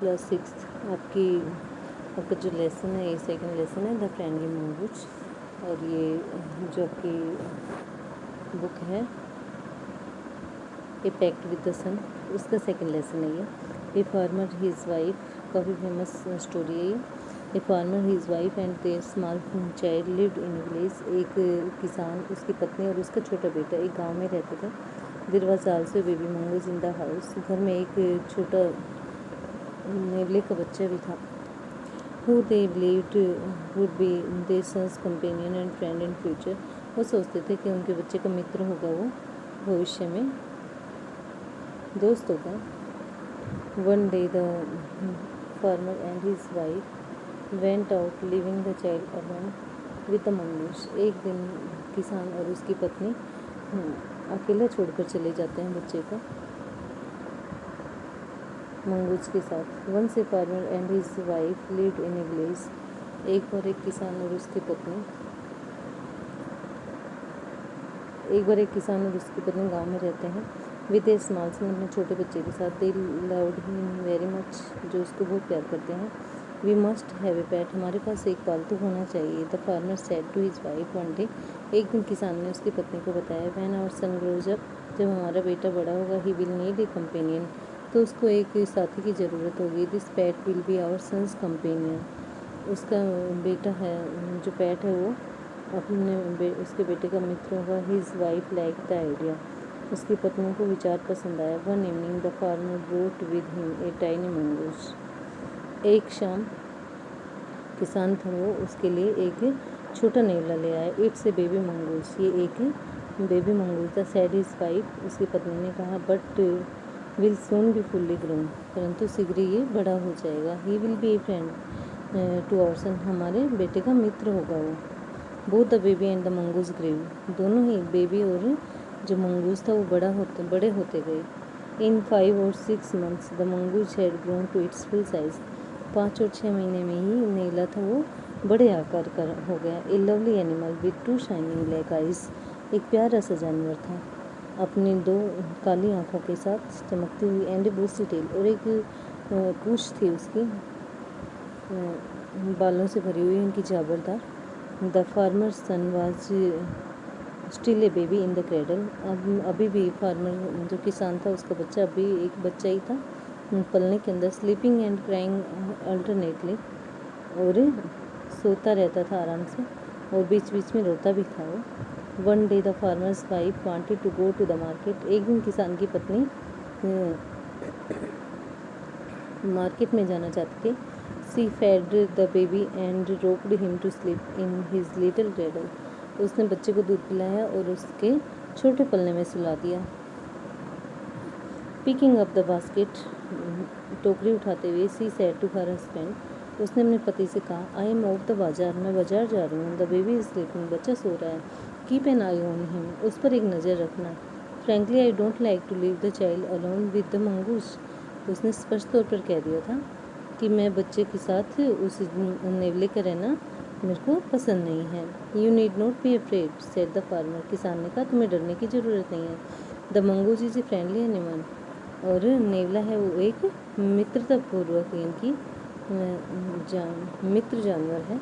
Class 6 आपका जो lesson है ये सेकंड लेसन है द फ्रेंडली मंगूज। और ये जो आपकी बुक है a pact with the son, उसका सेकंड लेसन है ये। ए फार्मर हिज वाइफ, काफ़ी फेमस स्टोरी है ये। A farmer his wife and their small child lived in village. एक किसान, उसकी पत्नी और उसका छोटा बेटा एक गांव में रहते थे। There was also baby mongoose in the house. घर में एक छोटा नेवले का बच्चा भी था। Who they believed would be their son's companion and friend in future। वो सोचते थे कि उनके बच्चे का मित्र होगा, वो भविष्य में दोस्त होगा। One day the farmer and his wife went out leaving the child alone with the mongoose। एक दिन किसान और उसकी पत्नी अकेला छोड़कर चले जाते हैं बच्चे को मंगूज के साथ। Once a farmer and his wife lived in a village. एक बार एक किसान और उसकी पत्नी गांव में रहते हैं। विद ए स्मॉल सन, अपने छोटे बच्चे के साथ। They loved him very much, जो उसको बहुत प्यार करते हैं। We must have a pet, हमारे पास एक पालतू होना चाहिए। The farmer said to his wife one day, एक दिन किसान ने उसकी पत्नी को बताया। When our son grows up, जब हमारा बेटा बड़ा होगा, he will need a companion, तो उसको एक साथी की ज़रूरत होगी। This pet will be our sons companion, उसका बेटा है जो पैट है वो उसके बेटे का मित्र होगा। His wife like the idea, उसकी पत्नी को विचार पसंद आया। One evening the farmer brought with him a tiny mongoose. एक शाम किसान था वो उसके लिए एक छोटा नेवला ले आया। इट्स ए बेबी मंगूज, ये एक बेबी मंगूज था। सैड हिज वाइफ, उसकी पत्नी ने कहा। But will soon be fully grown, परंतु शीघ्र ये बड़ा हो जाएगा। He will be a friend to our son, हमारे बेटे का मित्र होगा वो। Both the baby and the mongoose grew, दोनों ही बेबी और जो मंगूज था वो बड़े होते गए। In 5 or 6 months the mongoose had grown to its full size, 5 और 6 महीने में ही नेवला था वो बड़े आकार का हो गया। ए lovely animal with 2 shining black eyes, एक प्यारा सा जानवर था अपनी 2 काली आंखों के साथ चमकती हुई। एंड ए बूस्टी टेल, और एक पूंछ थी उसकी बालों से भरी हुई, उनकी झाबरदार। The farmer son was still a baby in the cradle, अभी भी फार्मर जो किसान था उसका बच्चा अभी एक बच्चा ही था पलने के अंदर। स्लीपिंग एंड क्राइंग अल्टरनेटली, और सोता रहता था आराम से और बीच बीच में रोता भी था वो। One day the farmer's wife wanted to go to the market, एक दिन किसान की पत्नी मार्केट में जाना चाहती थी। She fed the baby and rocked him to sleep in his little cradle, उसने बच्चे को दूध पिलाया और उसके छोटे पलने में सुला दिया। पिकिंग अप द बास्केट, टोकरी उठाते हुए, she said to her husband, उसने अपने पति से कहा। आई एम ऑफ द बाजार, मैं बाजार जा रही हूँ। द बेबी इज स्लीपिंग, बच्चा सो रहा है। Keep an eye on him, उस पर एक नज़र रखना। Frankly I don't like to leave the child alone with the mongoose, उसने स्पष्ट तौर पर कह दिया था कि मैं बच्चे के साथ उस नेवले का रहना मेरे को पसंद नहीं है। You need not be afraid said the farmer, किसान ने कहा तुम्हें डरने की ज़रूरत नहीं है। The mongoose is a friendly animal, और नेवला है वो एक मित्रतापूर्वक इनकी मित्र जानवर है।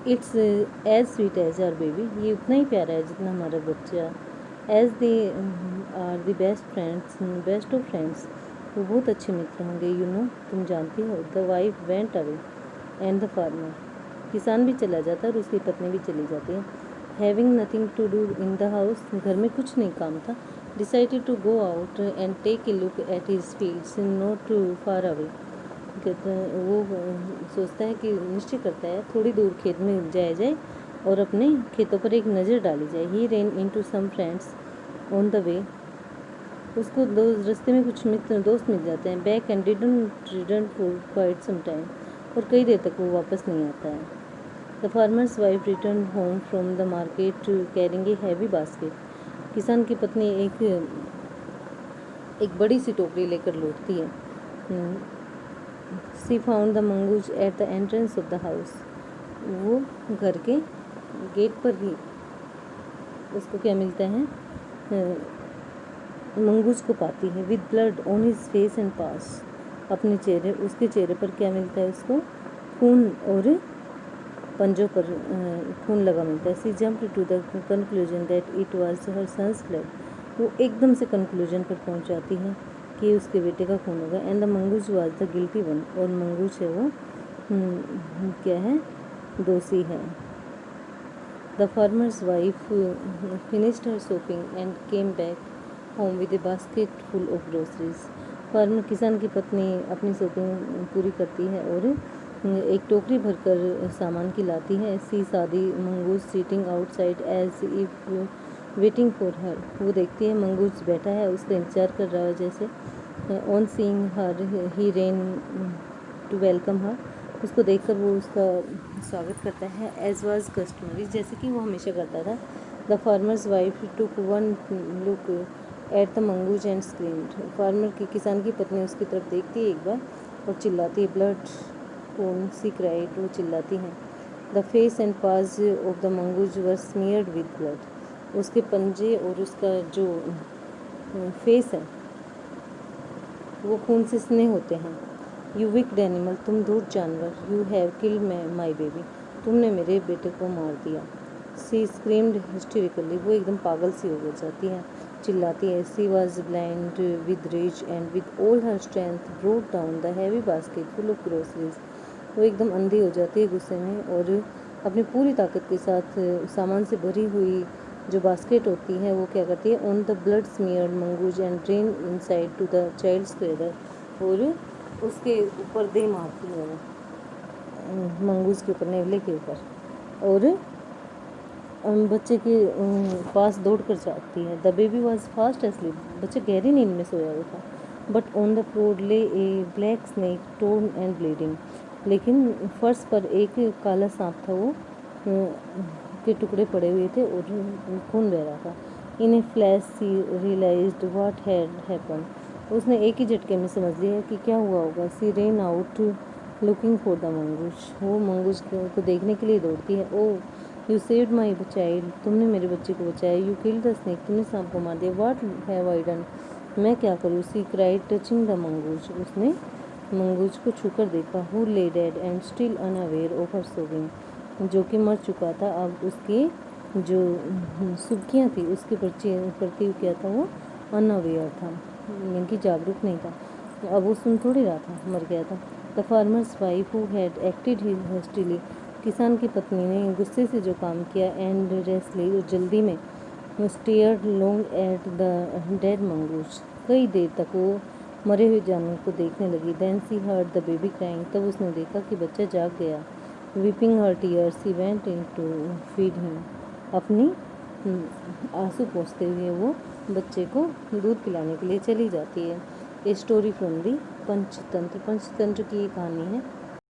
It's as sweet as our baby, ये उतना ही प्यारा है जितना हमारा बच्चा। As they are the best of friends, वो बहुत अच्छे मित्र होंगे। यू नो, तुम जानती हो। The wife went away and the farmer, किसान भी चला जाता है और उसकी पत्नी भी चली जाती है। Having nothing to do in the house, घर में कुछ नहीं काम था। Decided to go out and take a look at his fields not too far away, वो सोचता है कि निश्चय करता है थोड़ी दूर खेत में जाया जाए और अपने खेतों पर एक नज़र डाली जाए। He ran into some friends on the way, उसको रास्ते में कुछ दोस्त मिल जाते हैं। Back and didn't return for quite some time, और कई देर तक वो वापस नहीं आता है। The farmer's wife return home from the market carrying a heavy basket, किसान की पत्नी एक बड़ी सी टोकरी लेकर लौटती है। She found the mongoose at the entrance of the house, वो घर के गेट पर ही उसको क्या मिलता है, मंगूज को पाती है। With blood on his face and paws, अपने चेहरे उसके चेहरे पर क्या मिलता है उसको, खून और पंजों पर खून लगा मिलता है। She jump to the conclusion that it was her son's blood, वो एकदम से कंक्लूजन पर पहुंच जाती है कि उसके बेटे का खून होगा। And the mongoose was the guilty one, और मंगूज है वो क्या है, दोषी है। The farmer's wife finished her shopping and came back home with A basket full of groceries. Farmer किसान की पत्नी अपनी शॉपिंग पूरी करती है और एक टोकरी भरकर सामान की लाती है। She saw the mongoose sitting outside as if waiting for her, वो देखती है मंगूज बैठा है उसका इंतजार कर रहा है जैसे। On seeing her he ran to welcome her, उसको देखकर वो उसका स्वागत करता है। एज वाज कस्टमरी, जैसे कि वो हमेशा करता था। The farmer's wife took one look at the mongoose and screamed, farmer की किसान की पत्नी उसकी तरफ देखती है एक बार और चिल्लाती है, ब्लड खून, सी क्राइड, वो चिल्लाती हैं। The face and paws of the mongoose were smeared with blood, उसके पंजे और उसका जो फेस है वो खून से स्ने होते हैं। यू विक्ड एनिमल, तुम धूर्त जानवर, you have killed my baby, तुमने मेरे बेटे को मार दिया। सी स्क्रीम्ड हिस्टेरिकली, वो एकदम पागल सी हो जाती है, चिल्लाती है। She was blind with rage and with all her strength brought down the heavy basket full of groceries, वो एकदम अंधी हो जाती है गुस्से में और अपनी पूरी ताकत के साथ सामान से भरी हुई जो बास्केट होती है वो क्या करती है, on the blood smeared mongoose and ran inside to the child's cradle, और उसके ऊपर दे मारती है वो मंगूज के ऊपर, नेवले के ऊपर, और बच्चे के पास दौड़ कर जाती है। The baby was fast asleep, बच्चा गहरी नींद में सोया हुआ था। But on the floor lay a black snake torn and bleeding, लेकिन फर्श पर एक काला सांप था, वो के टुकड़े पड़े हुए थे और खून बह रहा था। In a flash she realized what had happen, उसने एक ही झटके में समझ लिया कि क्या हुआ होगा। She ran out looking for the mongoose, वो मंगूज को देखने के लिए दौड़ती है। Oh you saved my child, तुमने मेरे बच्चे को बचाया। यू किल्ड द स्नेक, तुमने सांप को मार दिया। व्हाट हैव आई डन, मैं क्या करूँ। सी क्राइड टचिंग द मंगूज, उसने मंगूज को छूकर देखा। हु ले dead and still unaware of her sowing, जो कि मर चुका था, अब उसकी जो सुर्खियाँ थी उसके प्रति क्या था, वो अनअवेयर था, यानी कि जागरूक नहीं था। अब वो सुन थोड़ी रहा था, मर गया था। The farmer's wife who had acted hastily, किसान की पत्नी ने गुस्से से जो काम किया, एंड रेसली, और जल्दी में, stared long at the dead mongoose, कई देर तक वो मरे हुए जानवर को देखने लगी। Then she heard the baby crying, तब उसने देखा कि बच्चा जाग गया। Weeping her tears she went in to feed him, अपनी आंसू पोंछते हुए वो बच्चे को दूध पिलाने के लिए चली जाती है। A story from the Panchatantra, Panchatantra की ये कहानी है।